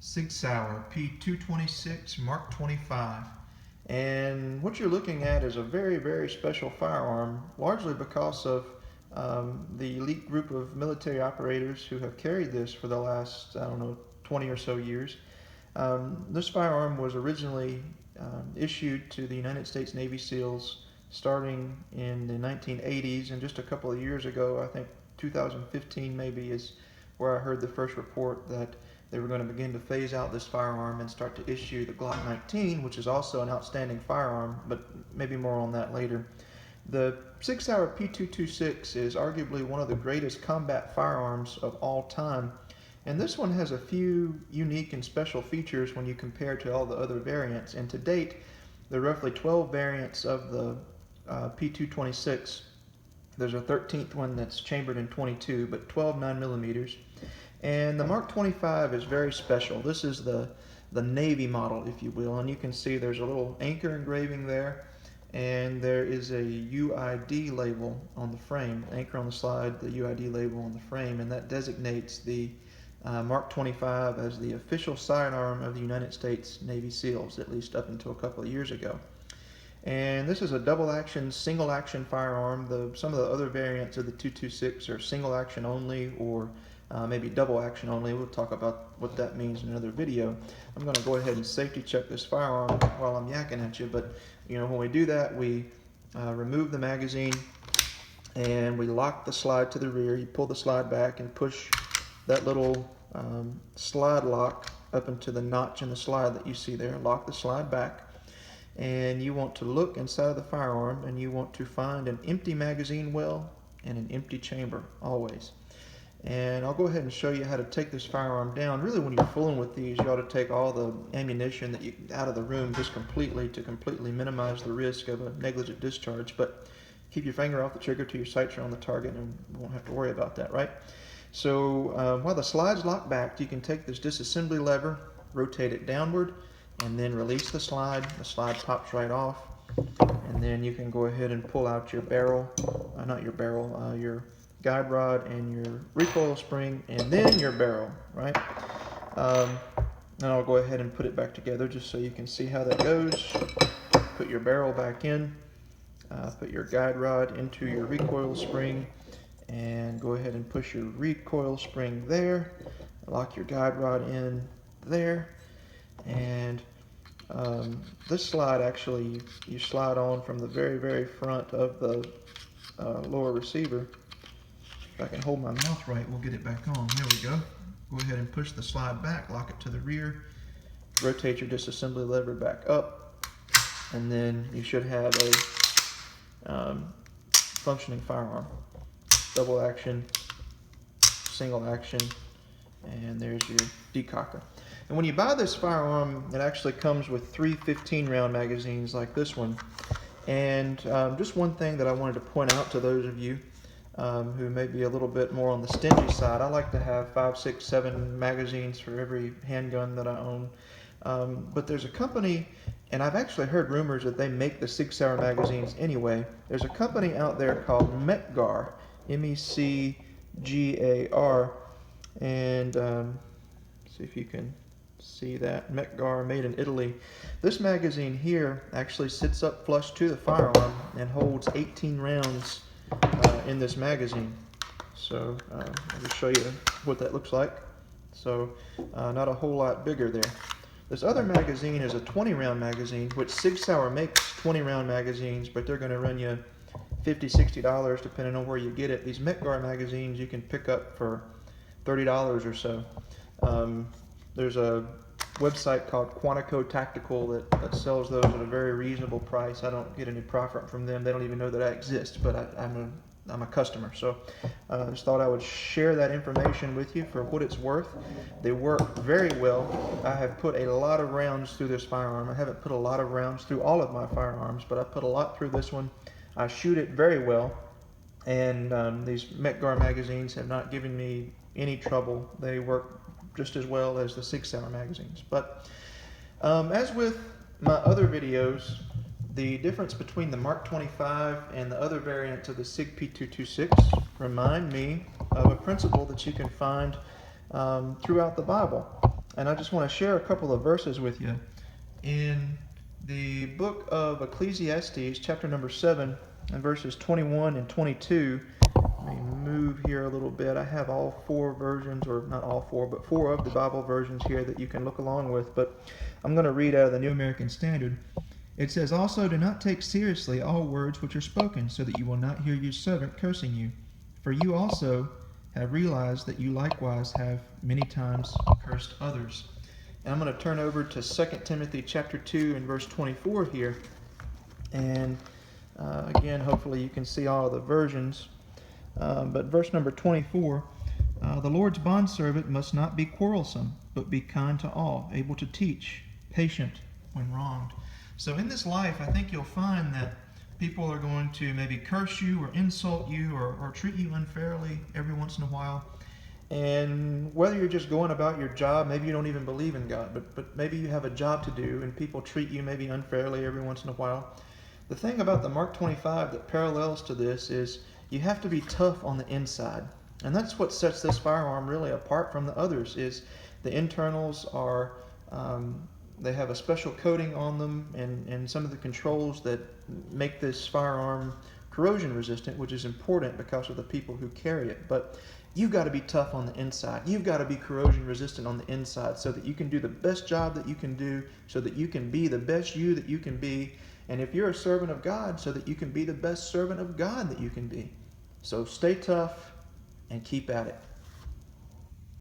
Sauer P226 Mark 25. And what you're looking at is a very, very special firearm, largely because of the elite group of military operators who have carried this for the last, 20 or so years. This firearm was originally issued to the United States Navy SEALs starting in the 1980s, and just a couple of years ago, I think 2015 maybe, is where I heard the first report that they were going to begin to phase out this firearm and start to issue the Glock 19, which is also an outstanding firearm, but maybe more on that later. The Sauer P226 is arguably one of the greatest combat firearms of all time, and this one has a few unique and special features when you compare to all the other variants. And to date, there are roughly 12 variants of the P226. There's a 13th one that's chambered in 22, but 12 9mm. And the Mark 25 is very special. This is the Navy model, if you will, and you can see there's a little anchor engraving there, and there is a UID label on the frame, anchor on the slide, the UID label on the frame, and that designates the Mark 25 as the official sidearm of the United States Navy SEALs, at least up until a couple of years ago. And this is a double action, single action firearm. Some of the other variants of the 226 are single action only, or maybe double action only. We'll talk about what that means in another video. I'm going to go ahead and safety check this firearm while I'm yakking at you, but when we do that, we remove the magazine and we lock the slide to the rear. You pull the slide back and push that little slide lock up into the notch in the slide that you see there. Lock the slide back, and you want to look inside of the firearm, and you want to find an empty magazine well and an empty chamber always. And I'll go ahead and show you how to take this firearm down. Really, when you're fooling with these, you ought to take all the ammunition that you out of the room just completely, to completely minimize the risk of a negligent discharge. But keep your finger off the trigger till your sights are on the target, and you won't have to worry about that, right? So while the slide's locked back, you can take this disassembly lever, rotate it downward, and then release the slide. The slide pops right off, and then you can go ahead and pull out your barrel, your guide rod and your recoil spring, and then your barrel, right? And I'll go ahead and put it back together just so you can see how that goes. Put your barrel back in, put your guide rod into your recoil spring, and go ahead and push your recoil spring there. Lock your guide rod in there, and this slide actually you slide on from the very, very front of the lower receiver. If I can hold my mouth right, we'll get it back on. There we go. Go ahead and push the slide back, lock it to the rear, rotate your disassembly lever back up, and then you should have a functioning firearm. Double action, single action, and there's your decocker. And when you buy this firearm, it actually comes with 3 15-round magazines like this one. And just one thing that I wanted to point out to those of you who may be a little bit more on the stingy side, I like to have 5, 6, 7 magazines for every handgun that I own. But there's a company, and I've actually heard rumors that they make the Sauer magazines anyway. There's a company out there called Mekgar, M-E-C-G-A-R, and see if you can see that. Mekgar, made in Italy. This magazine here actually sits up flush to the firearm and holds 18 rounds in this magazine. So I'll just show you what that looks like. So not a whole lot bigger there. This other magazine is a 20-round magazine, which Sauer makes 20-round magazines, but they're going to run you $50, $60 depending on where you get it. These Mekgar magazines you can pick up for $30 or so. There's a website called Quantico Tactical that sells those at a very reasonable price. I don't get any profit from them. They don't even know that I exist, but I'm a customer. So I just thought I would share that information with you for what it's worth. They work very well. I have put a lot of rounds through this firearm. I haven't put a lot of rounds through all of my firearms, but I put a lot through this one. I shoot it very well, and these Mekgar magazines have not given me any trouble. They work just as well as the Sauer magazines. But as with my other videos, the difference between the Mark 25 and the other variants of the SIG P226 remind me of a principle that you can find throughout the Bible. and I just want to share a couple of verses with you. In the book of Ecclesiastes, chapter number 7, and verses 21 and 22, let me move here a little bit. I have all four versions, or not all four, but four of the Bible versions here that you can look along with, but I'm going to read out of the New American Standard. It says, "Also do not take seriously all words which are spoken, so that you will not hear your servant cursing you. For you also have realized that you likewise have many times cursed others." And I'm going to turn over to 2 Timothy chapter 2 and verse 24 here. And again, hopefully you can see all of the versions. But verse number 24, "The Lord's bondservant must not be quarrelsome, but be kind to all, able to teach, patient when wronged." So in this life, I think you'll find that people are going to maybe curse you or insult you or treat you unfairly every once in a while. And whether you're just going about your job, maybe you don't even believe in God, but maybe you have a job to do and people treat you maybe unfairly every once in a while. The thing about the Mark 25 that parallels to this is you have to be tough on the inside. And that's what sets this firearm really apart from the others, is the internals are, they have a special coating on them and some of the controls that make this firearm corrosion resistant, which is important because of the people who carry it. But you've got to be tough on the inside. You've got to be corrosion resistant on the inside so that you can do the best job that you can do, so that you can be the best you that you can be. And if you're a servant of God, so that you can be the best servant of God that you can be. So stay tough and keep at it.